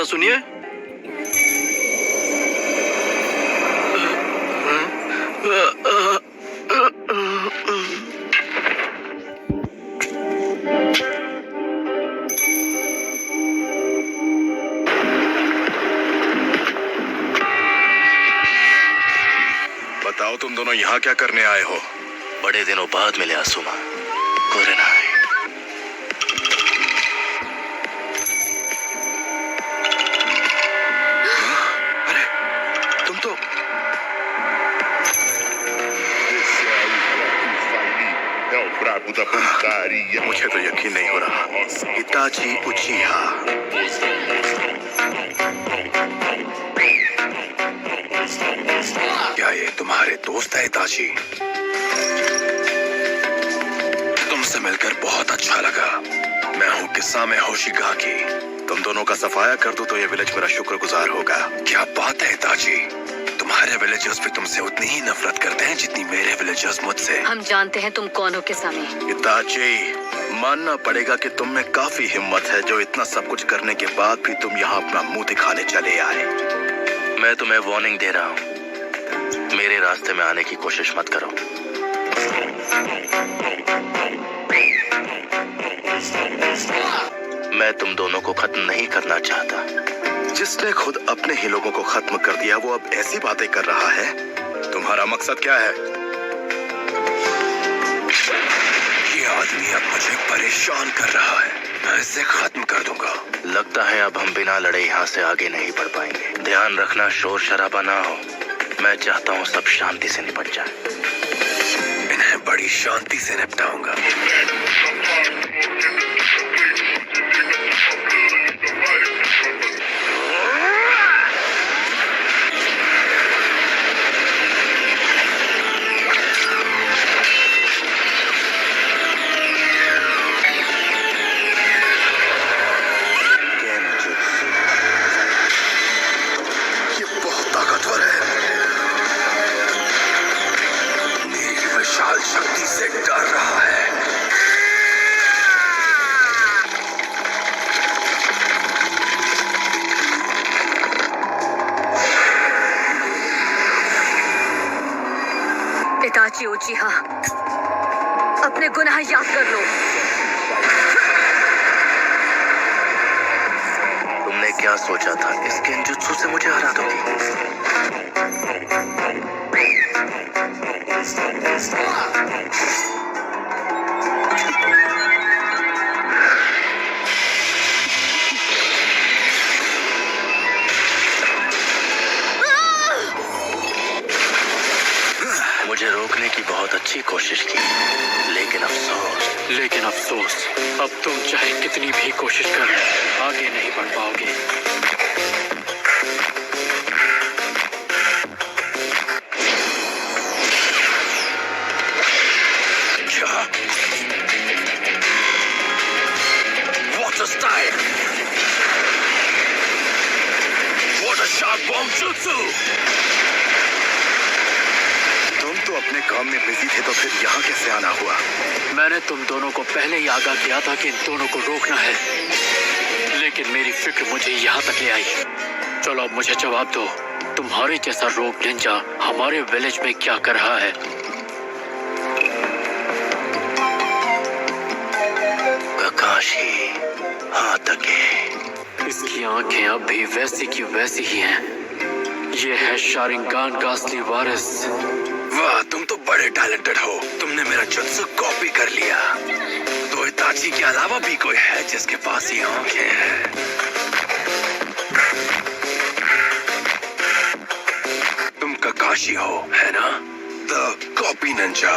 सुनिए। बताओ तुम दोनों यहाँ क्या करने आए हो? बड़े दिनों बाद मिले आसुमा। कोरेना है। अरे तुम तो मुझे तो यकीन नहीं हो रहा। इताची उचिहा। क्या ये तुम्हारे दोस्त है इताची? तुमसे मिलकर बहुत अच्छा लगा। मैं हूँ किस्सामे होशिगाकी। तुम दोनों का सफाया कर दूं तो ये विलेज मेरा शुक्रगुजार होगा। क्या बात है इताची, तुम्हारे विलेजर्स भी तुमसे उतनी ही नफरत करते हैं जितनी मेरे विलेजर्स मुझसे। हम जानते हैं तुम कौन हो किस्सामे। इताची, मानना पड़ेगा कि तुम में काफी हिम्मत है जो इतना सब कुछ करने के बाद भी तुम यहाँ अपना मुंह दिखाने चले आए। मैं तुम्हें वार्निंग दे रहा हूँ, मेरे रास्ते में आने की कोशिश मत करो। मैं तुम दोनों को खत्म नहीं करना चाहता। जिसने खुद अपने ही लोगों को खत्म कर दिया वो अब ऐसी बातें कर रहा है। तुम्हारा मकसद क्या है? ये आदमी अब मुझे परेशान कर रहा है। मैं इसे खत्म कर दूंगा। लगता है अब हम बिना लड़े यहाँ से आगे नहीं बढ़ पाएंगे। ध्यान रखना शोर शराबा ना हो। मैं चाहता हूँ सब शांति से निपट जाए। इन्हें बड़ी शांति से निपटाऊंगा। शक्ति से डर रहा है। इताची उचिहा, अपने गुनाह याद कर लो। तुमने क्या सोचा था इस गेंजुत्सु से मुझे हरा दोगी? मुझे रोकने की बहुत अच्छी कोशिश की, लेकिन अफसोस अब तुम चाहे कितनी भी कोशिश कर आगे नहीं बढ़ पाओगे। What a style! What a sharp bomb jutsu! तुम तो अपने काम में बिजी थे तो फिर यहाँ कैसे आना हुआ? मैंने तुम दोनों को पहले ही आगाह किया था कि इन दोनों को रोकना है, लेकिन मेरी फिक्र मुझे यहाँ तक ले आई। चलो अब मुझे जवाब दो, तुम्हारे जैसा रोग निंजा हमारे विलेज में क्या कर रहा है? काकाशी हाथ तके। इसकी आंखें अब भी वैसी की वैसी ही हैं। ये है शारिंगान का असली वारिस। वाह, तुम तो बड़े टैलेंटेड हो। तुमने मेरा जुत्सु कॉपी कर लिया। तो इताची के अलावा भी कोई है जिसके पास ये आंखें हैं? तुम काकाशी हो, है ना? The copy Ninja.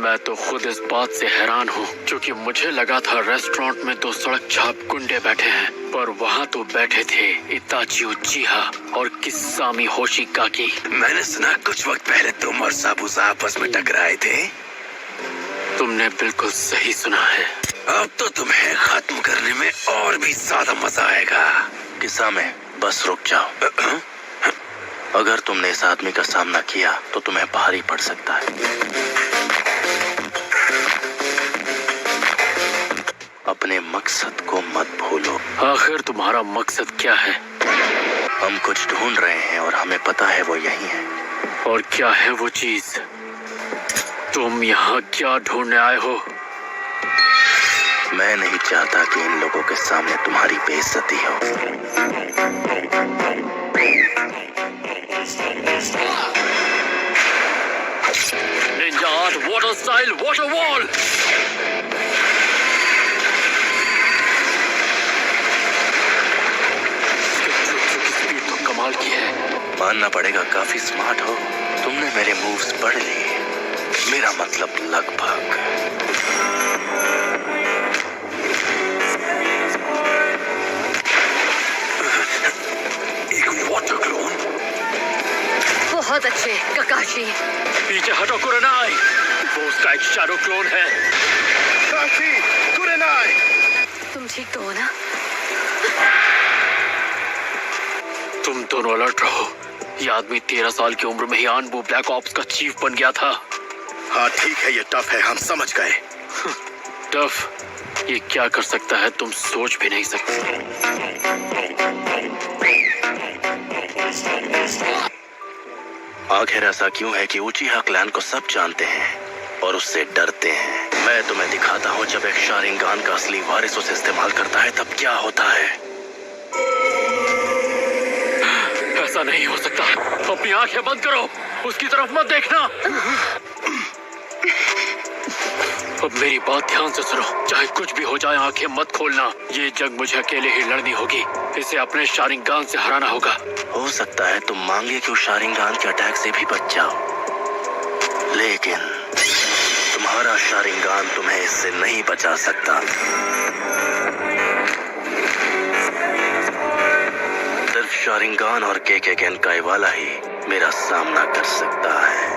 मैं तो खुद इस बात से हैरान हूँ, क्योंकि मुझे लगा था रेस्टोरेंट में दो सड़क छाप गुंडे बैठे हैं, पर वहाँ तो बैठे थे इताची उचिहा और किस्सामी होशिगाकी। मैंने सुना कुछ वक्त पहले तुम और साबुसा आपस में टकराए थे। तुमने बिल्कुल सही सुना है। अब तो तुम्हें खत्म करने में और भी ज्यादा मजा आएगा। किस्सामे, बस रुक जाओ। अगर तुमने इस आदमी का सामना किया तो तुम्हें भारी पड़ सकता है। अपने अपने मकसद को मत भूलो। आखिर तुम्हारा मकसद क्या है? हम कुछ ढूंढ रहे हैं और हमें पता है वो यही है। और क्या है वो चीज? तुम यहाँ क्या ढूंढने आए हो? मैं नहीं चाहता कि इन लोगों के सामने तुम्हारी बेइज्जती हो। Ninja art water style water wall. Speed तो कमाल की है। मानना पड़ेगा काफी स्मार्ट हो। तुमने मेरे मूव्स पढ़ लिए। मेरा मतलब लगभग। एक वाटर क्लोन। बहुत अच्छे ककाशी। पीछे हटो कुरेनाई, वो उसका एक शैडो क्लोन है। काशी, कुरेनाई। तुम ठीक तो हो ना? तुम दोनों अलर्ट रहो। ये आदमी 13 साल की उम्र में ही आनबू ब्लैक ऑप्स का चीफ बन गया था। हाँ ठीक है, ये टफ है, हम समझ गए। टफ? ये क्या कर सकता है तुम सोच भी नहीं सकते। आखिर ऐसा क्यों है कि उचिहा क्लैन को सब जानते हैं और उससे डरते हैं? मैं तुम्हें दिखाता हूँ, जब एक शारिंगान का असली वारिस उसे इस्तेमाल करता है तब क्या होता है। ऐसा नहीं हो सकता। अपनी आंखें बंद करो, उसकी तरफ मत देखना। अब मेरी बात ध्यान से सुनो। चाहे कुछ भी हो जाए, आंखें मत खोलना। ये जंग मुझे अकेले ही लड़नी होगी। इसे अपने शारिंगान से हराना होगा। हो सकता है तुम मांगे कि उस शारिंगान के अटैक से भी बच जाओ, लेकिन तुम्हारा शारिंगान तुम्हें इससे नहीं बचा सकता। सिर्फ शारिंगान और केके गेनकाई वाला ही मेरा सामना कर सकता है।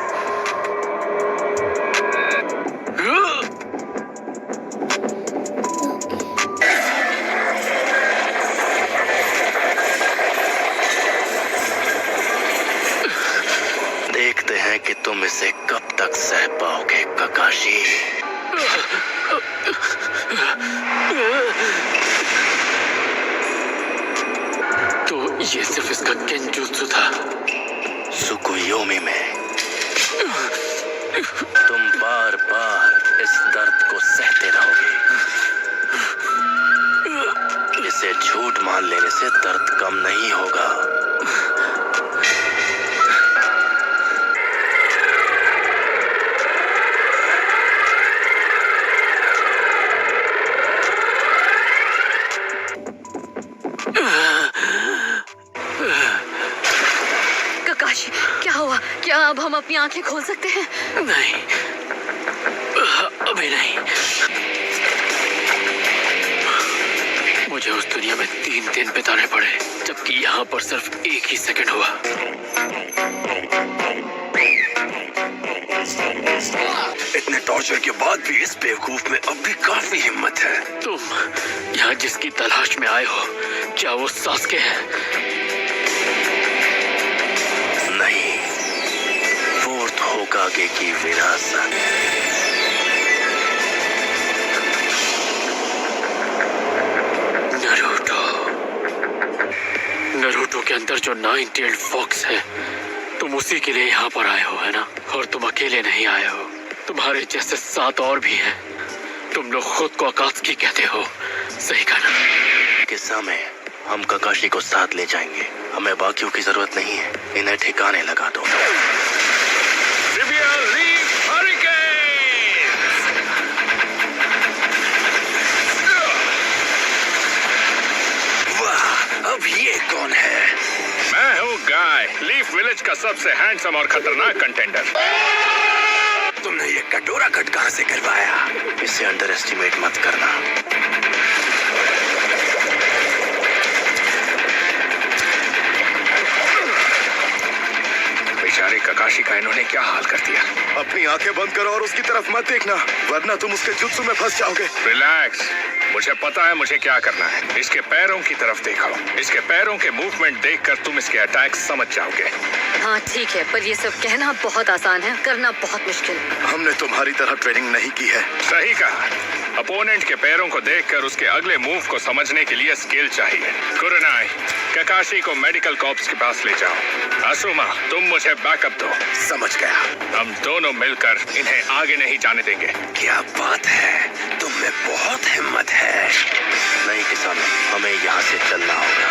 देखते हैं कि तुम इसे कब तक सह पाओगे ककाशी। तो ये सिर्फ इसका केंजुत्सु था। सुकुयोमी में तुम बार बार इस दर्द को सहते रहोगे। इसे झूठ मान लेने से दर्द कम नहीं होगा। ककाशी, क्या हुआ? क्या अब हम अपनी आंखें खोल सकते हैं? नहीं, अभी नहीं। मुझे उस दुनिया में 3 दिन बिताने पड़े, जबकि यहाँ पर सिर्फ 1 ही सेकंड हुआ। इतने टॉर्चर के बाद भी इस बेवकूफ में अब भी काफी हिम्मत है। तुम यहाँ जिसकी तलाश में आए हो, क्या वो सास्के है? नहीं, फोर्थ होकागे की विरासत। नरूटो के अंदर जो 9-tailed फॉक्स है, तुम उसी के लिए यहाँ पर आए हो, है ना? और तुम अकेले नहीं आए हो, तुम्हारे जैसे 7 और भी हैं। तुम लोग खुद को अकात्सुकी कहते हो, सही कहा ना? किस्सा में हम ककाशी को साथ ले जाएंगे। हमें बाकियों की जरूरत नहीं है। इन्हें ठिकाने लगा दो। अब ये कौन है? मैं हूँ गाय, लीफ विलेज का सबसे हैंडसम और खतरनाक कंटेंडर। तुमने ये कटोरा कट कहाँ से करवाया? इसे अंडर एस्टिमेट मत करना। बेचारे ककाशी का इन्होंने क्या हाल कर दिया। अपनी आंखें बंद करो और उसकी तरफ मत देखना, वरना तुम उसके जुत्सु में फंस जाओगे। रिलैक्स, मुझे पता है मुझे क्या करना है। इसके पैरों की तरफ देखो। इसके पैरों के मूवमेंट देखकर तुम इसके अटैक समझ जाओगे। हाँ ठीक है, पर ये सब कहना बहुत आसान है, करना बहुत मुश्किल। हमने तुम्हारी तरह ट्रेनिंग नहीं की है। सही कहा। अपोनेंट के पैरों को देखकर उसके अगले मूव को समझने के लिए स्किल चाहिए। कुरनाई, ककाशी को मेडिकल कॉर्प्स के पास ले जाओ। असुमा, तुम मुझे बैकअप दो। समझ गया। हम दोनों मिलकर इन्हें आगे नहीं जाने देंगे। क्या बात है, तुम में बहुत हिम्मत है। नहीं किसानों, हमें यहाँ से चलना होगा।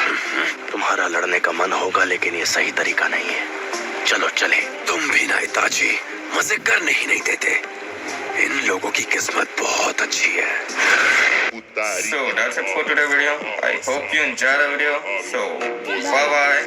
तुम्हारा लड़ने का मन होगा लेकिन ये सही तरीका नहीं है। चलो चले। तुम भी ना इताची मजे करने ही नहीं देते। इन लोगों की किस्मत बहुत अच्छी है। So that's it for today's video. I hope you enjoyed the video. So bye bye.